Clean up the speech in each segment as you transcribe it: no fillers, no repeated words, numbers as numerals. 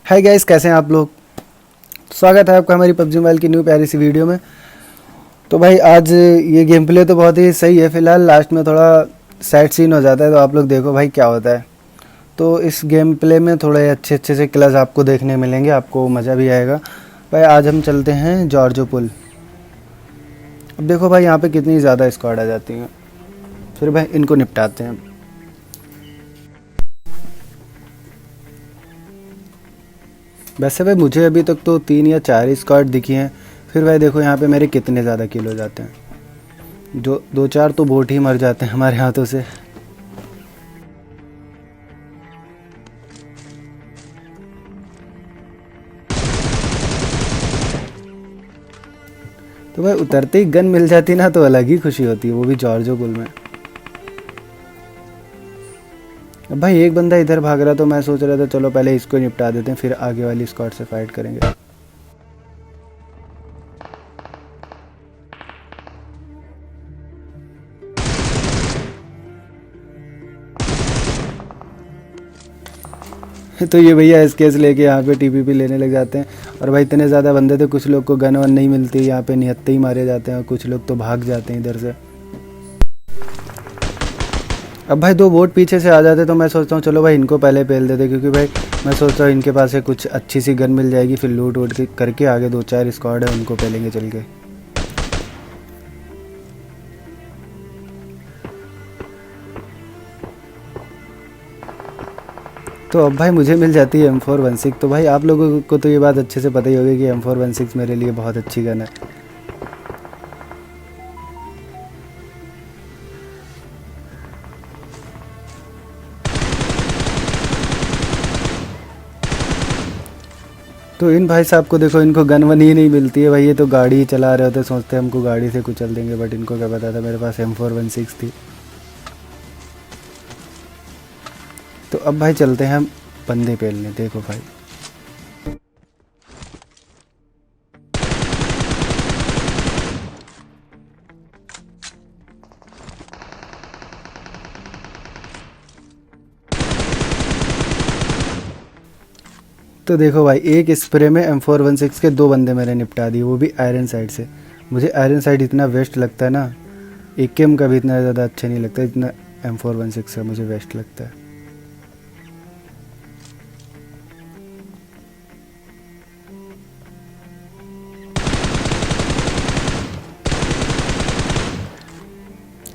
Hi guys, कैसे हैं आप लोग। स्वागत है आपका हमारी पबजी मोबाइल की न्यू प्यारी सी वीडियो में। तो भाई आज ये गेम प्ले तो बहुत ही सही है। फ़िलहाल लास्ट में थोड़ा सैड सीन हो जाता है, तो आप लोग देखो भाई क्या होता है। तो इस गेम प्ले में थोड़े अच्छे अच्छे से किलर्स आपको देखने मिलेंगे, आपको मज़ा भी आएगा। भाई आज हम चलते हैं जॉर्जो पुल। अब देखो भाई यहाँ पे कितनी ज़्यादा स्क्वाड आ जाती हैं। फिर भाई इनको निपटाते हैं। वैसे भाई मुझे अभी तक तो 3 या 4 ही स्क्वाड दिखी हैं। फिर भाई देखो यहाँ पे मेरे कितने ज़्यादा किल हो जाते हैं। जो 2-4 तो बोट ही मर जाते हैं हमारे हाथों से। तो भाई उतरते ही गन मिल जाती ना तो अलग ही खुशी होती है, वो भी जॉर्जो पुल में। अब भाई एक बंदा इधर भाग रहा, तो मैं सोच रहा था चलो पहले इसको निपटा देते हैं, फिर आगे वाली स्क्वाड से फाइट करेंगे। तो ये भैया एसकेएस लेके यहाँ पे टीपीपी लेने लग जाते हैं। और भाई इतने ज़्यादा बंदे थे, कुछ लोग को गन वन नहीं मिलती, यहाँ पे निहत्ते ही मारे जाते हैं और कुछ लोग तो भाग जाते हैं इधर से। अब भाई 2 बोट पीछे से आ जाते, तो मैं सोचता हूँ चलो भाई इनको पहले पेल देते, क्योंकि भाई मैं सोचता हूँ इनके पास से कुछ अच्छी सी गन मिल जाएगी। फिर लूट वूट करके आगे 2-4 स्क्वाड है उनको पेलेंगे चल के। तो अब भाई मुझे मिल जाती है M416। तो भाई आप लोगों को तो ये बात अच्छे से पता ही होगी कि M416 मेरे लिए बहुत अच्छी गन है। तो इन भाई साहब को देखो, इनको गन वन ही नहीं मिलती है भाई। ये तो गाड़ी ही चला रहे होते, सोचते हमको गाड़ी से कुचल देंगे, बट इनको क्या पता था मेरे पास M416 थी। तो अब भाई चलते हैं हम बंदे पेलने। देखो भाई तो देखो भाई एक स्प्रे में M416 के 2 बंदे मैंने निपटा दिए, वो भी आयरन साइड से। मुझे आयरन साइड इतना वेस्ट लगता है ना, AKM का भी इतना ज़्यादा अच्छा नहीं लगता जितना M416 का मुझे वेस्ट लगता है।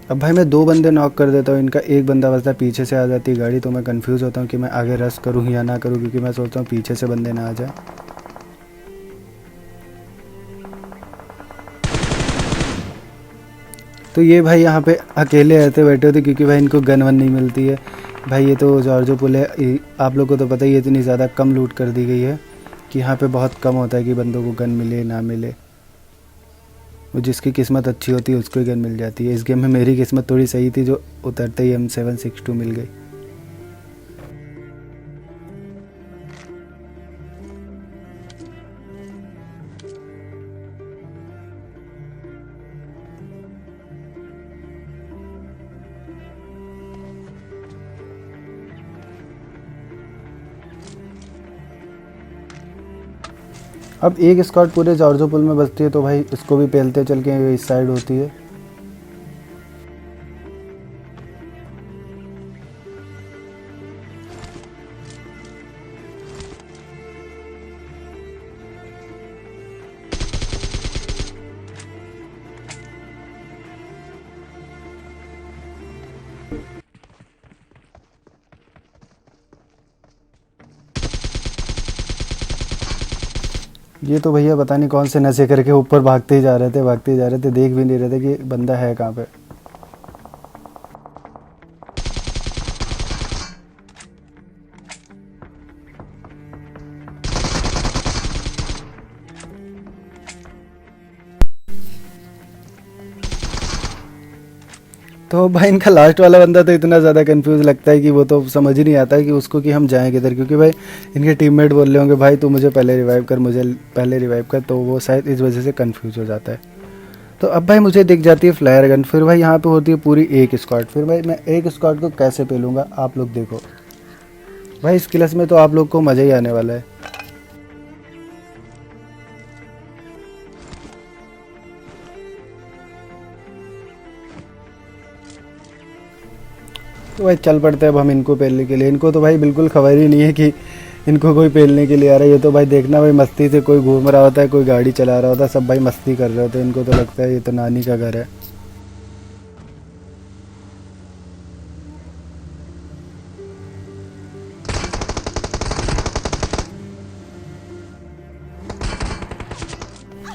अब भाई मैं 2 बंदे नॉक कर देता हूँ, इनका एक बंदा बचता, पीछे से आ जाती है गाड़ी। तो मैं कंफ्यूज होता हूँ कि मैं आगे रश करूँ या ना करूँ, क्योंकि मैं सोचता हूँ पीछे से बंदे ना आ जाए। तो ये भाई यहाँ पे अकेले रहते बैठे होते, क्योंकि भाई इनको गन वन नहीं मिलती है। भाई ये तो जॉर्जो पुल है, आप लोग को तो पता ही है, इतनी ज़्यादा कम लूट कर दी गई है कि यहाँ पे बहुत कम होता है कि बंदों को गन मिले ना मिले। वो जिसकी किस्मत अच्छी होती है उसको ही गन मिल जाती है। इस गेम में मेरी किस्मत थोड़ी सही थी, जो उतरते ही M762 मिल गई। अब एक स्क्वाड पूरे जॉर्जो पुल में बचती है, तो भाई इसको भी पेलते चल के इस साइड होती है। ये तो भैया पता नहीं कौन से नशे करके ऊपर भागते ही जा रहे थे, भागते ही जा रहे थे, देख भी नहीं रहे थे कि बंदा है कहाँ पे। तो भाई इनका लास्ट वाला बंदा तो इतना ज़्यादा कंफ्यूज लगता है कि वो तो समझ ही नहीं आता है कि उसको कि हम जाएं किधर, क्योंकि भाई इनके टीममेट बोल रहे होंगे भाई तू मुझे पहले रिवाइव कर, मुझे पहले रिवाइव कर, तो वो शायद इस वजह से कंफ्यूज हो जाता है। तो अब भाई मुझे दिख जाती है फ्लायर गन। फिर भाई यहाँ पे होती है पूरी एक स्क्वाड। फिर भाई मैं एक स्क्वाड को कैसे पेलूँगा आप लोग देखो। भाई इस क्लास में तो आप लोग को मज़ा ही आने वाला है। तो भाई चल पड़ते हैं अब हम इनको पेलने के लिए। इनको तो भाई बिल्कुल खबर ही नहीं है कि इनको कोई पेलने के लिए आ रहा है। ये तो भाई देखना भाई मस्ती से कोई घूम रहा होता है, कोई गाड़ी चला रहा होता है, सब भाई मस्ती कर रहे होते हैं। इनको तो लगता है ये तो नानी का घर है।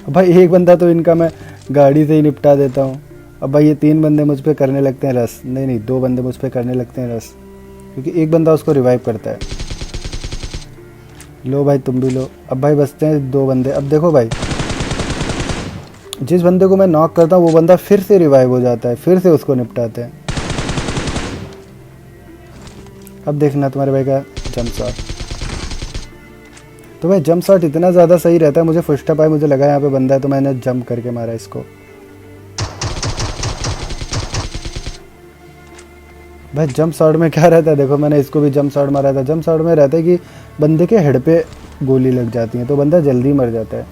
अब भाई एक बंदा तो इनका मैं गाड़ी से ही निपटा देता हूँ। अब भाई ये 3 बंदे मुझ पे करने लगते हैं रस। नहीं नहीं, 2 बंदे मुझ पे करने लगते हैं रस, क्योंकि एक बंदा उसको रिवाइव करता है। लो भाई तुम भी लो। अब भाई बचते हैं 2 बंदे। अब देखो भाई, जिस बंदे को मैं नॉक करता हूँ वो बंदा फिर से रिवाइव हो जाता है, फिर से उसको निपटाते हैं। अब देखना तुम्हारे भाई का जंप शॉट। तो भाई जंप शॉट इतना ज़्यादा सही रहता है। मुझे फर्स्ट अप आया, मुझे लगा यहाँ पे बंदा है, तो मैंने जंप करके मारा इसको। भाई जंप शॉट में क्या रहता है, देखो मैंने इसको भी जंप शॉट मारा था। जंप शॉट में रहता है कि बंदे के हेड पे गोली लग जाती है तो बंदा जल्दी मर जाता है।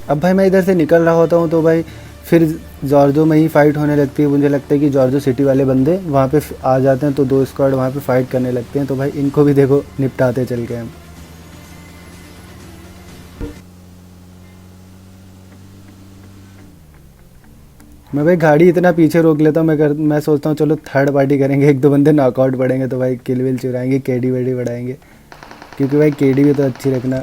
अब भाई मैं इधर से निकल रहा होता हूँ तो भाई फिर जॉर्जो में ही फाइट होने लगती है। मुझे लगता है कि जॉर्जो सिटी वाले बंदे वहाँ पे आ जाते हैं, तो 2 स्क्वाड वहाँ पे फाइट करने लगते हैं। तो भाई इनको भी देखो निपटाते चल के हम। मैं भाई गाड़ी इतना पीछे रोक लेता हूँ। मैं सोचता हूँ चलो थर्ड पार्टी करेंगे, 1-2 बंदे नॉकआउट पड़ेंगे तो भाई किल विल चुराएंगे, केडी वेडी बढ़ाएंगे, क्योंकि भाई केडी भी तो अच्छी रखना।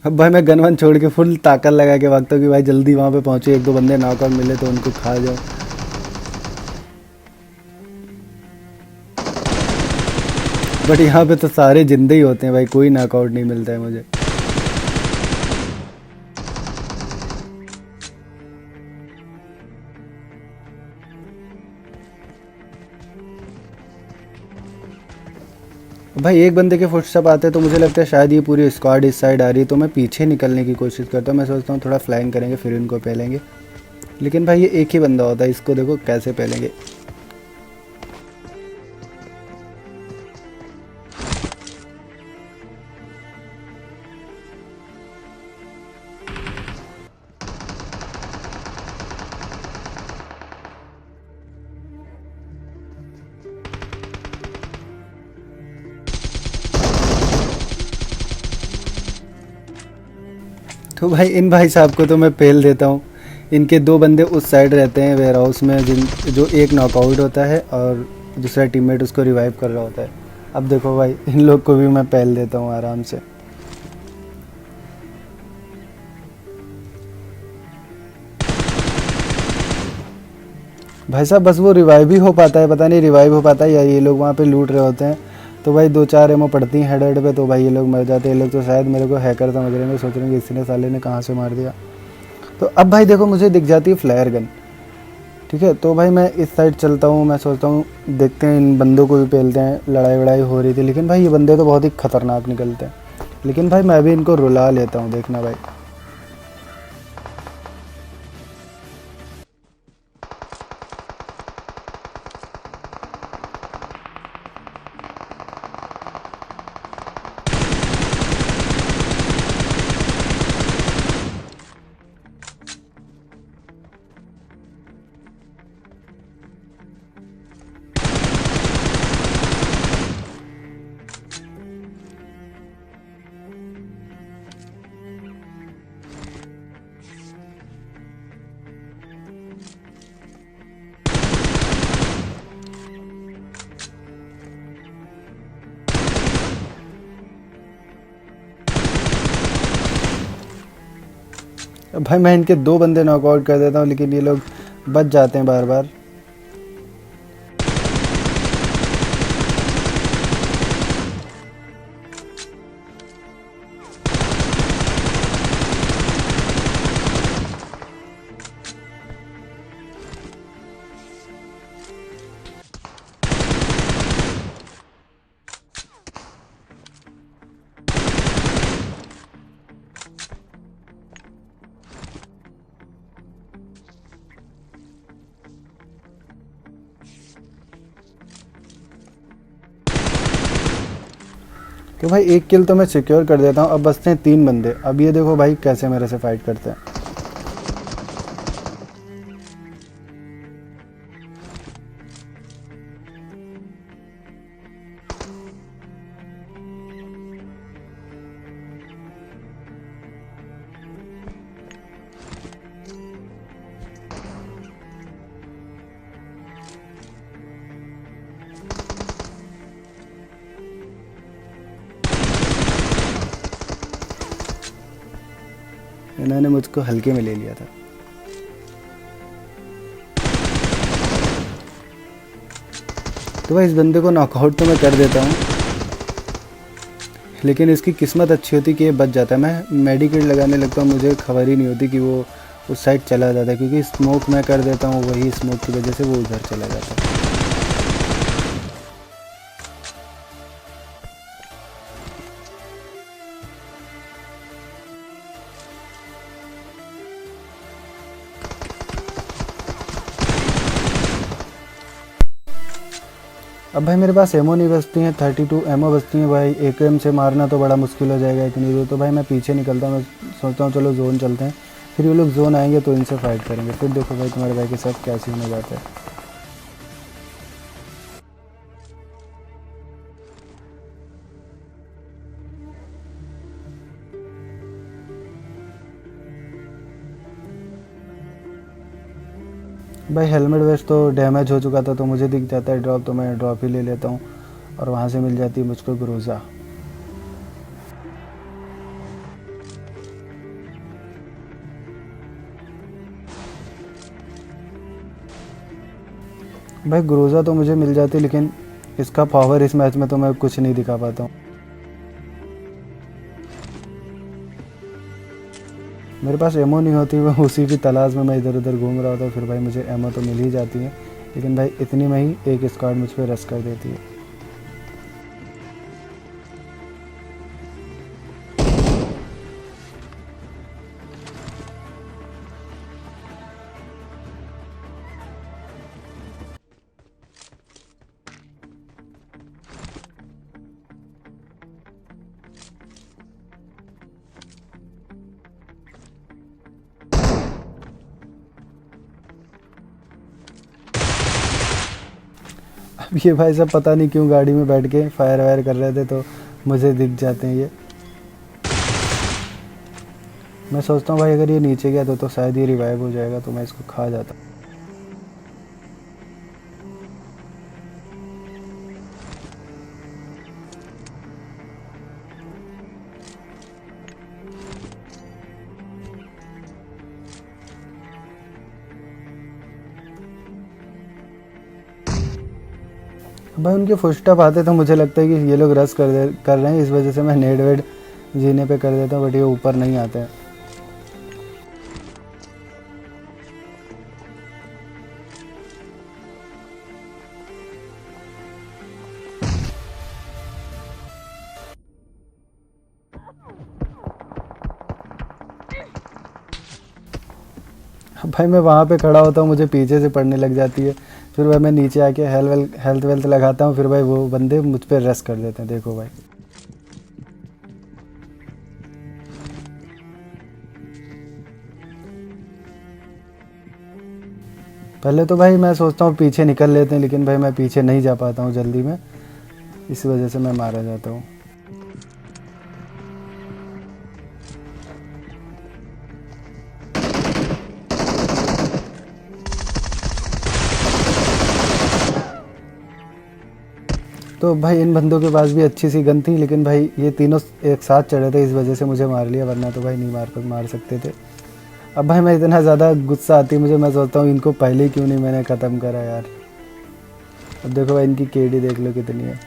अब भाई मैं गन वन छोड़ के फुल ताकत लगा के भागता हूँ कि भाई जल्दी वहाँ पे पहुँचे, 1-2 बंदे नॉकआउट मिले तो उनको खा जाओ। बट यहाँ पे तो सारे जिंदे ही होते हैं भाई, कोई नॉकआउट नहीं मिलता है मुझे। भाई एक बंदे के फुटस्टेप आते हैं तो मुझे लगता है शायद ये पूरी स्क्वाड इस साइड आ रही है, तो मैं पीछे निकलने की कोशिश करता हूँ। मैं सोचता हूँ थोड़ा फ्लाइंग करेंगे फिर इनको पहलेंगे, लेकिन भाई ये एक ही बंदा होता है, इसको देखो कैसे पहलेंगे। तो भाई इन भाई साहब को तो मैं पेल देता हूँ। इनके 2 बंदे उस साइड रहते हैं वेयर हाउस में, जो एक नॉकआउट होता है और दूसरा टीममेट उसको रिवाइव कर रहा होता है। अब देखो भाई इन लोग को भी मैं पेल देता हूँ आराम से। भाई साहब बस वो रिवाइव ही हो पाता है, पता नहीं रिवाइव हो पाता है या ये लोग वहाँ पे लूट रहे होते हैं। तो भाई 2-4 एमओ पड़ती हैं हेड पे, तो भाई ये लोग मर जाते हैं। ये लोग तो शायद मेरे को हैकर समझ रहे हैं, सोच रहे हैं कि इसने साले ने कहाँ से मार दिया। तो अब भाई देखो मुझे दिख जाती है फ्लेयर गन, ठीक है। तो भाई मैं इस साइड चलता हूँ, मैं सोचता हूँ देखते हैं इन बंदों को भी पेलते हैं। लड़ाई वड़ाई हो रही थी, लेकिन भाई ये बंदे तो बहुत ही खतरनाक निकलते हैं। लेकिन भाई मैं भी इनको रुला लेता हूँ, देखना भाई। भाई मैं इनके 2 बंदे नॉकआउट कर देता हूँ, लेकिन ये लोग बच जाते हैं बार बार। तो भाई एक किल तो मैं सिक्योर कर देता हूँ। अब बचते हैं 3 बंदे। अब ये देखो भाई कैसे मेरे से फाइट करते हैं। इन्होंने मुझको हल्के में ले लिया था। तो भाई इस बंदे को नॉकआउट तो मैं कर देता हूँ, लेकिन इसकी किस्मत अच्छी होती कि ये बच जाता है। मैं मेडिकेट लगाने लगता हूँ, मुझे खबर ही नहीं होती कि वो उस साइड चला जाता है, क्योंकि स्मोक मैं कर देता हूँ, वही स्मोक की वजह से वो उधर चला जाता है। अब भाई मेरे पास एमओ नहीं बचती हैं, 32 एमओ बचती हैं भाई। AKM से मारना तो बड़ा मुश्किल हो जाएगा इतनी दूर। तो भाई मैं पीछे निकलता हूँ, मैं सोचता हूँ चलो जोन चलते हैं, फिर ये लोग जोन आएंगे तो इनसे फाइट करेंगे। फिर देखो भाई तुम्हारे भाई के साथ क्या सीन हो जाता है। भाई हेलमेट वेस्ट तो डैमेज हो चुका था, तो मुझे दिख जाता है ड्रॉप, तो मैं ड्रॉप ही ले लेता हूँ और वहाँ से मिल जाती है मुझको ग्रोजा। भाई ग्रोजा तो मुझे मिल जाती, लेकिन इसका पावर इस मैच में तो मैं कुछ नहीं दिखा पाता हूँ। मेरे पास एमो नहीं होती, मैं उसी की तलाश में मैं इधर उधर घूम रहा था। फिर भाई मुझे एमो तो मिल ही जाती है, लेकिन भाई इतनी में ही एक स्क्वाड मुझ पर रश कर देती है। अब ये भाई सब पता नहीं क्यों गाड़ी में बैठ के फायर वायर कर रहे थे, तो मुझे दिख जाते हैं ये। मैं सोचता हूँ भाई अगर ये नीचे गया तो शायद ये रिवाइव हो जाएगा, तो मैं इसको खा जाता। भाई उनके फुटस्टेप आते तो मुझे लगता है कि ये लोग रश कर रहे हैं, इस वजह से मैं नेड वेड जीने पे कर देता हूँ, बट ये ऊपर नहीं आते हैं। भाई मैं वहाँ पे खड़ा होता हूँ, मुझे पीछे से पड़ने लग जाती है। फिर भाई मैं नीचे आके हेल्थ वेल्थ लगाता हूँ, फिर भाई वो बंदे मुझ पर रश कर देते हैं। देखो भाई पहले तो भाई मैं सोचता हूँ पीछे निकल लेते हैं, लेकिन भाई मैं पीछे नहीं जा पाता हूँ जल्दी में, इस वजह से मैं मारा जाता हूँ। तो भाई इन बंदों के पास भी अच्छी सी गन थी, लेकिन भाई ये तीनों एक साथ चढ़े थे, इस वजह से मुझे मार लिया, वरना तो भाई नहीं मार सकते थे। अब भाई मैं इतना ज़्यादा गुस्सा आती मुझे, मैं सोचता हूँ इनको पहले ही क्यों नहीं मैंने ख़त्म करा यार। अब देखो भाई इनकी केडी देख लो कितनी है।